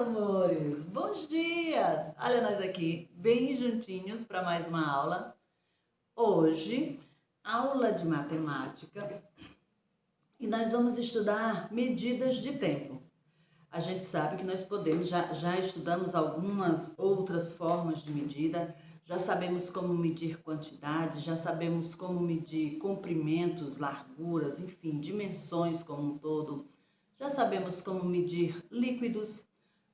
amores! Bons dias! Olha nós aqui, bem juntinhos para mais uma aula. Hoje, aula de matemática e nós vamos estudar medidas de tempo. A gente sabe que nós podemos, já estudamos algumas outras formas de medida, já sabemos como medir quantidade, já sabemos como medir comprimentos, larguras, enfim, dimensões como um todo. Já sabemos como medir líquidos,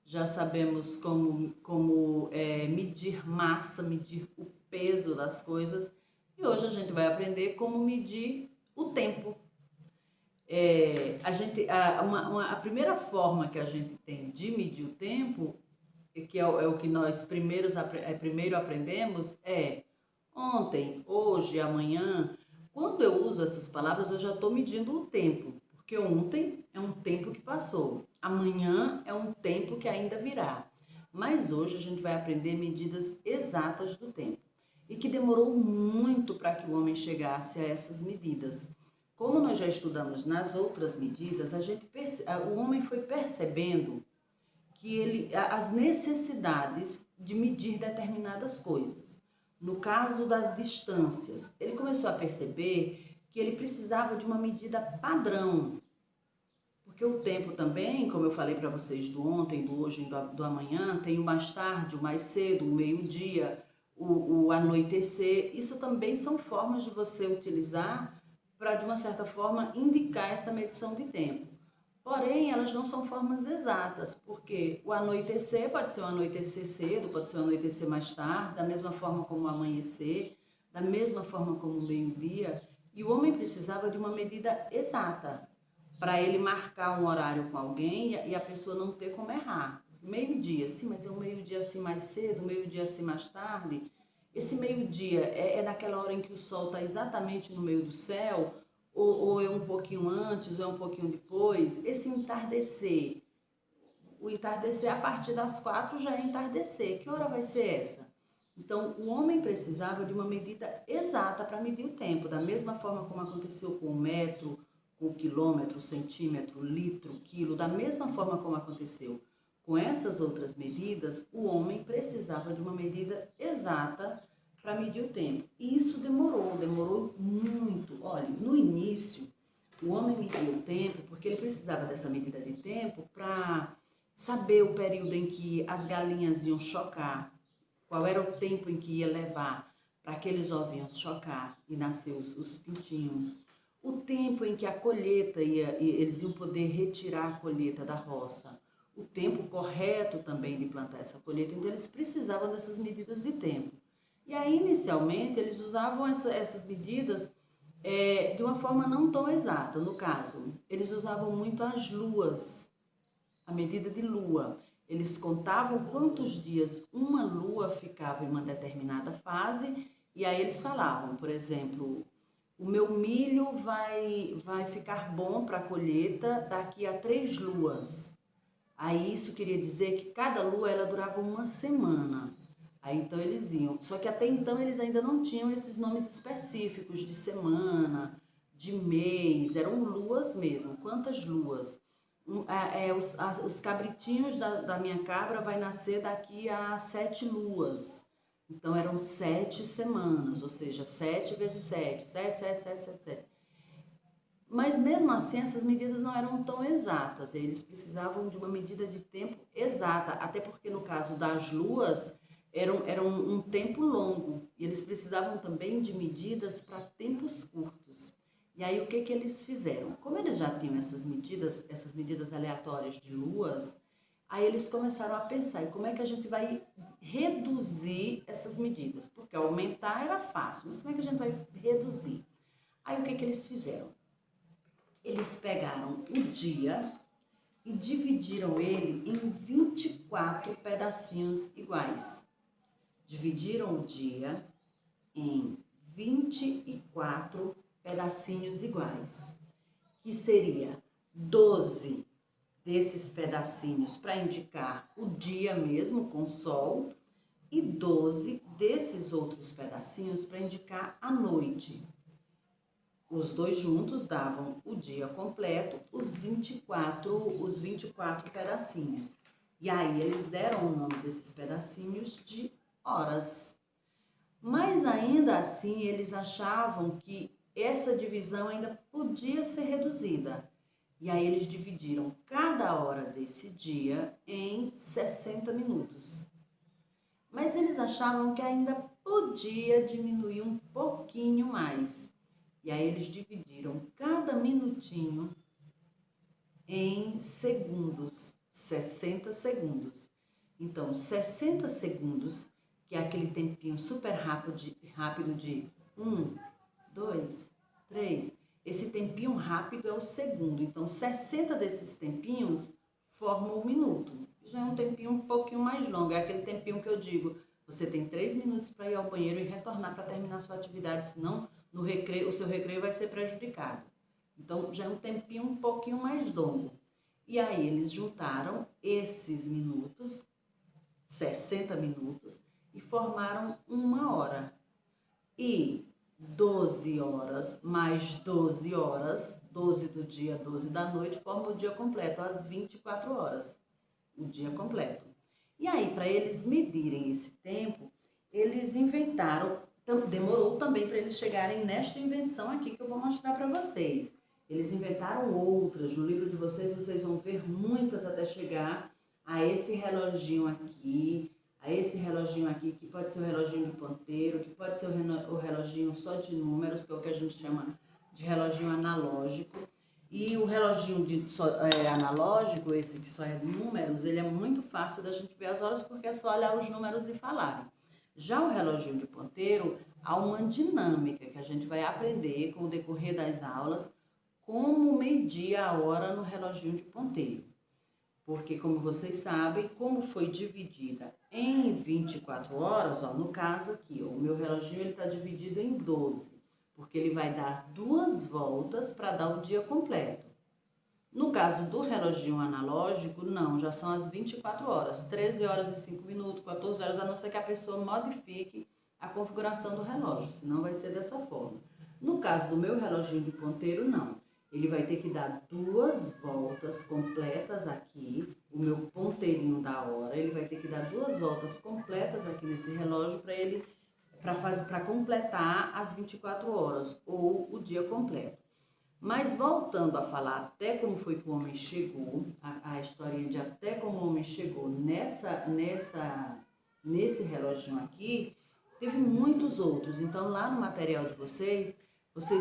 já sabemos como medir massa, medir o peso das coisas. E hoje a gente vai aprender como medir o tempo. A primeira forma que a gente tem de medir o tempo, que é o que nós primeiro aprendemos, é ontem, hoje, amanhã. Quando eu uso essas palavras, eu já estou medindo o tempo, porque ontem é um tempo que passou, amanhã é um tempo que ainda virá. Mas hoje a gente vai aprender medidas exatas do tempo e que demorou muito para que o homem chegasse a essas medidas. Como nós já estudamos nas outras medidas, o homem foi percebendo que as necessidades de medir determinadas coisas. No caso das distâncias, ele começou a perceber que ele precisava de uma medida padrão, porque o tempo também, como eu falei para vocês do ontem, do hoje e do amanhã, tem o mais tarde, o mais cedo, o meio-dia, o anoitecer. Isso também são formas de você utilizar para, de uma certa forma, indicar essa medição de tempo. Porém, elas não são formas exatas, porque o anoitecer pode ser um anoitecer cedo, pode ser um anoitecer mais tarde, da mesma forma como o amanhecer, da mesma forma como o meio-dia, e o homem precisava de uma medida exata para ele marcar um horário com alguém e a pessoa não ter como errar. Meio-dia, sim, mas é um meio-dia assim mais cedo, meio-dia assim mais tarde. Esse meio-dia é naquela hora em que o sol está exatamente no meio do céu, ou é um pouquinho antes, ou é um pouquinho depois. Esse entardecer, o entardecer a partir das 4 já é entardecer. Que hora vai ser essa? Então, o homem precisava de uma medida exata para medir o tempo, da mesma forma como aconteceu com o metro, com o quilômetro, centímetro, litro, quilo, da mesma forma como aconteceu com essas outras medidas, o homem precisava de uma medida exata para medir o tempo. E isso demorou muito. Olha, no início, o homem media o tempo porque ele precisava dessa medida de tempo para saber o período em que as galinhas iam chocar, qual era o tempo em que ia levar para aqueles ovinhos chocar e nascer os pintinhos, o tempo em que a colheita eles iam poder retirar a colheita da roça, o tempo correto também de plantar essa colheita. Então eles precisavam dessas medidas de tempo. E aí, inicialmente, eles usavam essas medidas de uma forma não tão exata. No caso, eles usavam muito as luas, a medida de lua. Eles contavam quantos dias uma lua ficava em uma determinada fase e aí eles falavam, por exemplo, o meu milho vai ficar bom para a colheita daqui a 3 luas. Aí isso queria dizer que cada lua ela durava uma semana. Aí então eles iam. Só que até então eles ainda não tinham esses nomes específicos de semana, de mês, eram luas mesmo. Quantas luas? Os cabritinhos da minha cabra vai nascer daqui a 7 luas. Então eram 7 semanas, ou seja, 7 vezes 7, 7, 7, 7, 7, 7. Mas mesmo assim, essas medidas não eram tão exatas, eles precisavam de uma medida de tempo exata, até porque no caso das luas, era um tempo longo, e eles precisavam também de medidas para tempos curtos. E aí o que eles fizeram? Como eles já tinham essas medidas aleatórias de luas, aí eles começaram a pensar, e como é que a gente vai reduzir essas medidas? Porque aumentar era fácil, mas como é que a gente vai reduzir? Aí o que eles fizeram? Eles pegaram o dia e dividiram ele em 24 pedacinhos iguais. Dividiram o dia em 24 pedacinhos iguais, que seria 12 desses pedacinhos para indicar o dia mesmo com sol e 12 desses outros pedacinhos para indicar a noite. Os dois juntos davam o dia completo, os 24 pedacinhos. E aí eles deram o nome desses pedacinhos de horas. Mas ainda assim eles achavam que essa divisão ainda podia ser reduzida. E aí eles dividiram cada hora desse dia em 60 minutos. Mas eles achavam que ainda podia diminuir um pouquinho mais. E aí eles dividiram cada minutinho em segundos, 60 segundos. Então, 60 segundos, que é aquele tempinho super rápido de 1, 2, 3. Esse tempinho rápido é o segundo. Então, 60 desses tempinhos formam um minuto. Já é um tempinho um pouquinho mais longo. É aquele tempinho que eu digo, você tem 3 minutos para ir ao banheiro e retornar para terminar a sua atividade, senão no recreio, o seu recreio vai ser prejudicado. Então, já é um tempinho um pouquinho mais longo. E aí, eles juntaram esses minutos, 60 minutos, e formaram uma hora. E 12 horas mais 12 horas, 12 do dia, 12 da noite, forma o dia completo, às 24 horas, o dia completo. E aí, para eles medirem esse tempo, eles inventaram, demorou também para eles chegarem nesta invenção aqui que eu vou mostrar para vocês. Eles inventaram outras, no livro de vocês vão ver muitas até chegar a esse reloginho aqui, que pode ser o reloginho de ponteiro, que pode ser o reloginho só de números, que é o que a gente chama de reloginho analógico. E o reloginho analógico, esse que só é de números, ele é muito fácil da gente ver as horas, porque é só olhar os números e falar. Já o reloginho de ponteiro, há uma dinâmica que a gente vai aprender com o decorrer das aulas, como medir a hora no reloginho de ponteiro. Porque, como vocês sabem, como foi dividida em 24 horas, ó, no caso aqui, ó, o meu reloginho está dividido em 12, porque ele vai dar 2 voltas para dar o dia completo. No caso do reloginho analógico, não, já são as 24 horas, 13 horas e 5 minutos, 14 horas, a não ser que a pessoa modifique a configuração do relógio, senão vai ser dessa forma. No caso do meu reloginho de ponteiro, não. Ele vai ter que dar 2 voltas completas aqui, o meu ponteirinho da hora, ele vai ter que dar 2 voltas completas aqui nesse relógio para completar as 24 horas ou o dia completo. Mas voltando a falar até como foi que o homem chegou, a historinha de até como o homem chegou nesse reloginho aqui, teve muitos outros. Então lá no material de vocês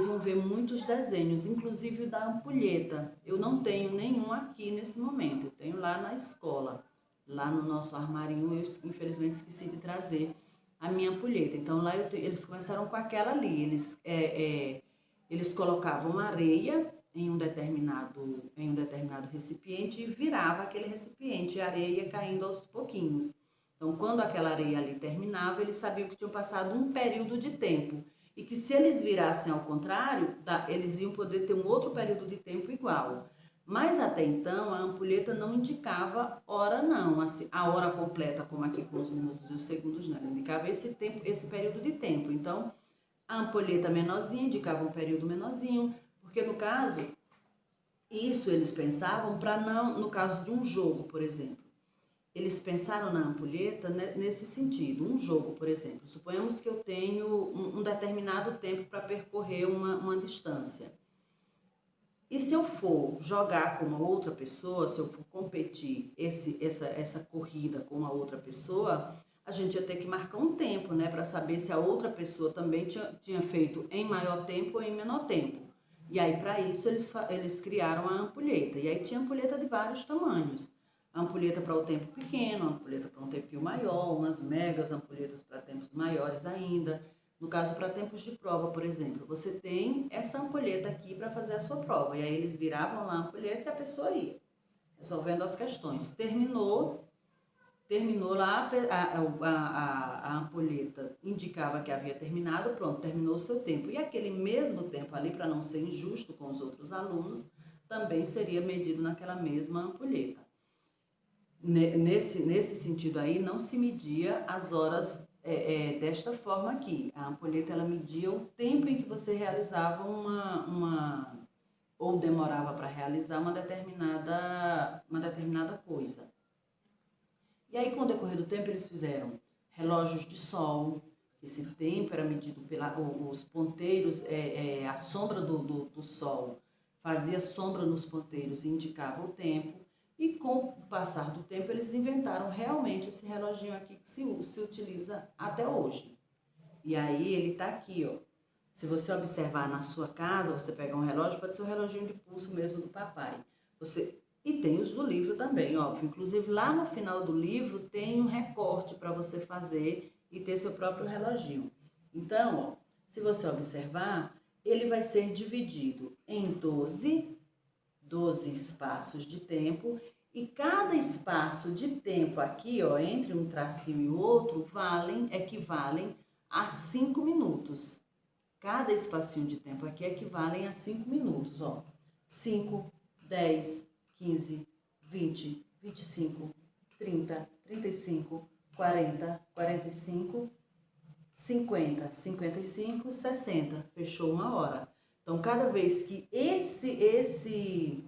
vão ver muitos desenhos, inclusive o da ampulheta. Eu não tenho nenhum aqui nesse momento, eu tenho lá na escola, lá no nosso armarinho, eu infelizmente esqueci de trazer a minha ampulheta. Então lá eles começaram com aquela ali, eles colocavam areia em um determinado recipiente e virava aquele recipiente, a areia ia caindo aos pouquinhos. Então, quando aquela areia ali terminava, eles sabiam que tinham passado um período de tempo e que se eles virassem ao contrário, eles iam poder ter um outro período de tempo igual. Mas até então, a ampulheta não indicava hora não, assim, a hora completa, como aqui com os minutos e os segundos, não. Ela indicava esse período de tempo. Então, a ampulheta menorzinha indicava um período menorzinho, porque no caso, isso eles pensavam para não, no caso de um jogo, por exemplo, eles pensaram na ampulheta nesse sentido. Um jogo, por exemplo, suponhamos que eu tenho um determinado tempo para percorrer uma distância. E se eu for jogar com uma outra pessoa, se eu for competir essa corrida com uma outra pessoa, a gente ia ter que marcar um tempo, né, para saber se a outra pessoa também tinha feito em maior tempo ou em menor tempo. E aí, para isso, eles criaram a ampulheta. E aí tinha ampulheta de vários tamanhos. A ampulheta para o tempo pequeno, a ampulheta para um tempinho maior, umas megas ampulhetas para tempos maiores ainda. No caso, para tempos de prova, por exemplo, você tem essa ampulheta aqui para fazer a sua prova. E aí eles viravam lá a ampulheta e a pessoa ia resolvendo as questões. Terminou lá, a ampulheta indicava que havia terminado, pronto, terminou o seu tempo. E aquele mesmo tempo ali, para não ser injusto com os outros alunos, também seria medido naquela mesma ampulheta. Nesse sentido aí, não se media as horas desta forma aqui. A ampulheta, ela media o tempo em que você realizava ou demorava para realizar uma determinada coisa. E aí, com o decorrer do tempo, eles fizeram relógios de sol. Esse tempo era medido os ponteiros, a sombra do sol fazia sombra nos ponteiros e indicava o tempo. E com o passar do tempo, eles inventaram realmente esse reloginho aqui que se utiliza até hoje. E aí ele tá aqui, ó. Se você observar na sua casa, você pegar um relógio, pode ser o reloginho de pulso mesmo do papai. E tem os do livro também, óbvio. Inclusive lá no final do livro tem um recorte para você fazer e ter seu próprio reloginho. Então, ó, se você observar, ele vai ser dividido em 12 espaços de tempo, e cada espaço de tempo aqui, ó, entre um tracinho e o outro, equivalem a 5 minutos. Cada espacinho de tempo aqui equivalem a 5 minutos, ó. 5, 10, 15, 20, 25, 30, 35, 40, 45, 50, 55, 60. Fechou 1 hora. Então, cada vez que esse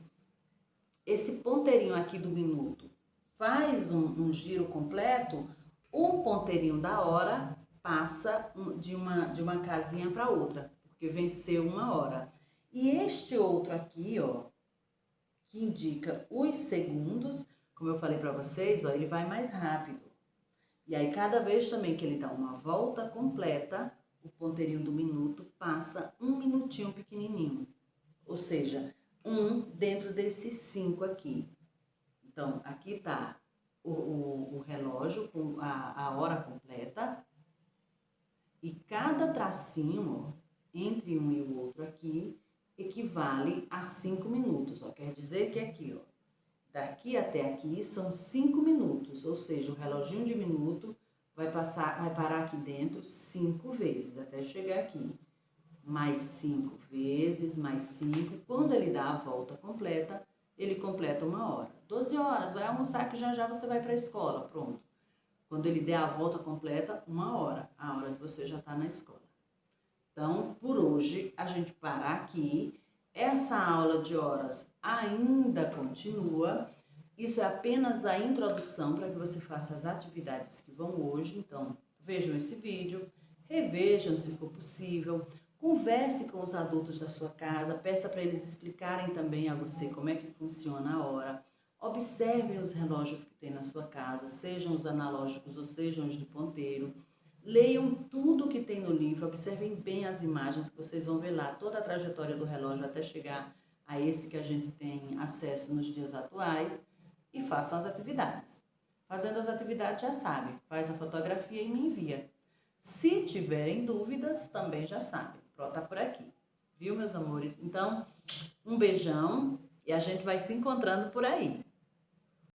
ponteirinho aqui do minuto faz um giro completo, o ponteirinho da hora passa de uma casinha para outra, porque venceu 1 hora. E este outro aqui, ó, que indica os segundos, como eu falei para vocês, ó, ele vai mais rápido. E aí, cada vez também que ele dá uma volta completa, o ponteirinho do minuto passa 1 minutinho pequenininho. Ou seja, dentro desses 5 aqui. Então, aqui tá o relógio com a hora completa. E cada tracinho, ó, entre um e o outro aqui, equivale a 5 minutos. Ó. Quer dizer que aqui, ó, daqui até aqui são 5 minutos. Ou seja, o reloginho de minuto vai parar aqui dentro 5 vezes, até chegar aqui. Mais 5 vezes, mais 5. Quando ele dá a volta completa, ele completa 1 hora. 12 horas, vai almoçar que já você vai para a escola, pronto. Quando ele der a volta completa, 1 hora, a hora de você já estar na escola. Então, por hoje, a gente para aqui. Essa aula de horas ainda continua. Isso é apenas a introdução para que você faça as atividades que vão hoje. Então, vejam esse vídeo, revejam se for possível. Converse com os adultos da sua casa, peça para eles explicarem também a você como é que funciona a hora. Observem os relógios que tem na sua casa, sejam os analógicos ou sejam os de ponteiro. Leiam tudo que tem no livro, observem bem as imagens que vocês vão ver lá, toda a trajetória do relógio até chegar a esse que a gente tem acesso nos dias atuais, e façam as atividades. Fazendo as atividades já sabe, faz a fotografia e me envia. Se tiverem dúvidas, também já sabe. Pronto, tá por aqui. Viu, meus amores? Então, um beijão e a gente vai se encontrando por aí.